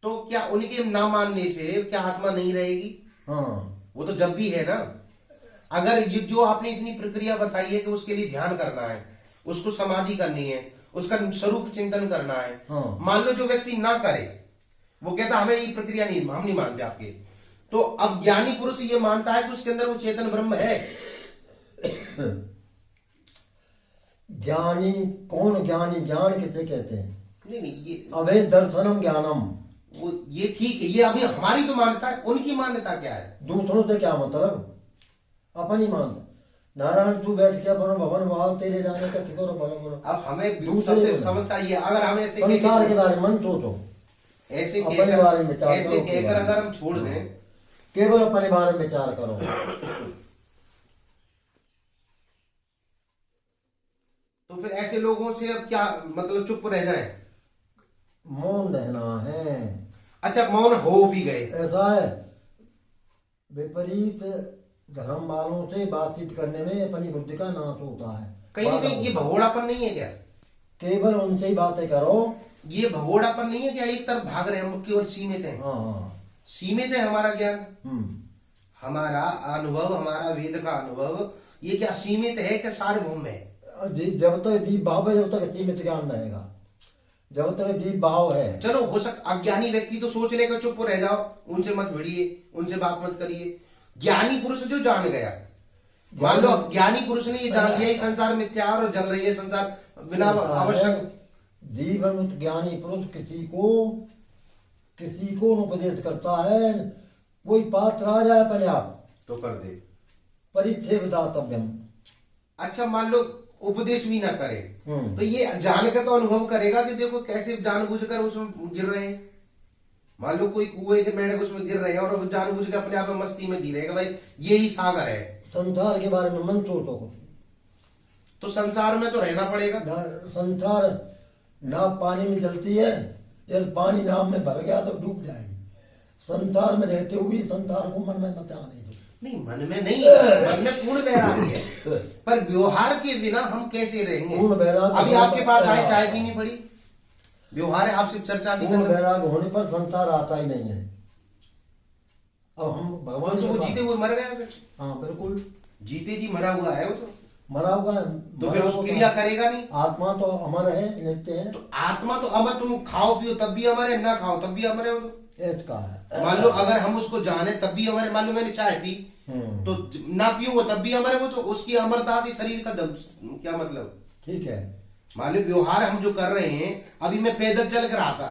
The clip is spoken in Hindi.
तो क्या उनके ना मानने से क्या आत्मा नहीं रहेगी? हाँ, वो तो जब भी है ना। अगर ये जो आपने इतनी प्रक्रिया बताई है कि उसके लिए ध्यान करना है, उसको समाधि करनी है, उसका स्वरूप चिंतन करना है, हाँ। मान लो जो व्यक्ति ना करे, वो कहता हमें ये प्रक्रिया नहीं, हम नहीं मानते आपके, तो अब ज्ञानी पुरुष ये मानता है कि उसके अंदर वो चेतन ब्रह्म है। ज्ञानी कौन? ज्ञानी ज्ञान किसे कहते हैं? नहीं नहीं, ये अभेद दर्शनम ज्ञानम। वो ये ठीक है, ये अभी हमारी तो मान्यता है, उनकी मान्यता क्या है? दूसरों से क्या मतलब? अपनी मानता। नारायण तू बैठ के अपन भवन वाल तेरे जाने का शुक्र भला बोलो। अब हमें दूसरे सबसे समस्या ये, अगर हम ऐसे संसार के बारे में मन सोचो, ऐसे अपने बारे में विचार ऐसे करो, कहकर अगर हम छोड़ दें, केवल अपने बारे में विचार करो। तो फिर ऐसे लोगों से अब क्या मतलब, चुप रह जाए? मौन रहना है। अच्छा, मौन हो भी गए, ऐसा है, विपरीत धर्म वालों से बातचीत करने में अपनी बुद्धि का नाश होता है। कहीं ना कहीं ये भगोड़ापन नहीं है क्या? केवल उनसे ही बातें करो। ये भगोड़ापन नहीं है क्या? एक तरफ भाग रहे हैं हम, केवल सीमित है। हाँ, सीमित है हमारा ज्ञान, हमारा अनुभव, हमारा वेद का अनुभव, ये क्या सीमित है कि सार्वभौम है? जब तक दीप भाव है, जब तक सीमित ज्ञान रहेगा। जब तक दीप भाव है, चलो हो सकता अज्ञानी व्यक्ति तो सोच लेगा चुप रह जाओ, उनसे मत भिड़िए, उनसे बात मत करिए। ज्ञानी पुरुष जो जान गया, मान लो ज्ञानी पुरुष ने ये जान लिया ये संसार मिथ्या है और जल रही है संसार बिना आवश्यक। जीवन ज्ञानी पुरुष किसी को उपदेश करता है, वही पात्र आ जाए अपने आप तो कर दे परिच्छेद दातव्यम। अच्छा, मान लो उपदेश भी ना करे, तो ये जान के तो अनुभव करेगा कि देखो कैसे जानबूझकर उसमें गिर रहे हैं। मान लो कोई कुएं के मेढक उसमें गिर रहे हैं और जानबूझ के अपने आप में मस्ती में जी रहे हैं, भाई यही सागर है। संसार के बारे में मन सोचो, तो संसार में तो रहना पड़ेगा। संसार नाव पानी में चलती है, यदि पानी नाव में भर गया तो डूब जाएगी। संसार में रहते हुए संसार को मन में मत आने दो। नहीं, मन में नहीं, मन में पूर्ण वैराग्य है, पर व्यवहार के बिना हम कैसे रहेंगे? पूर्ण वैराग्य अभी आपके पास आए, चाय पीनी पड़ी, व्यवहार है, आपसे चर्चा भी पूर्ण करना। वैराग्य होने पर संसार आता ही नहीं है। अब हम भगवान तो वो जीते हुए मर गया फिर। हाँ बिल्कुल, जीते जी मरा हुआ है वो तो। मरा हुआ है, तो फिर उस क्रिया करेगा नहीं। आत्मा तो अमर है, नित्य है। तो आत्मा तो अमर, तुम खाओ पियो तब भी अमर है, ना खाओ तब भी अमर है वो तो। इसका है। मान लो अगर हम उसको जाने तब भी अमर है, मान लो मैंने चाय पी तो ना पीऊंगा तब भी अमर है वो तो। उसकी अमरता से शरीर का दम क्या मतलब? ठीक है। मान लो व्यवहार हम जो कर रहे हैं, अभी मैं पैदल चल कर आता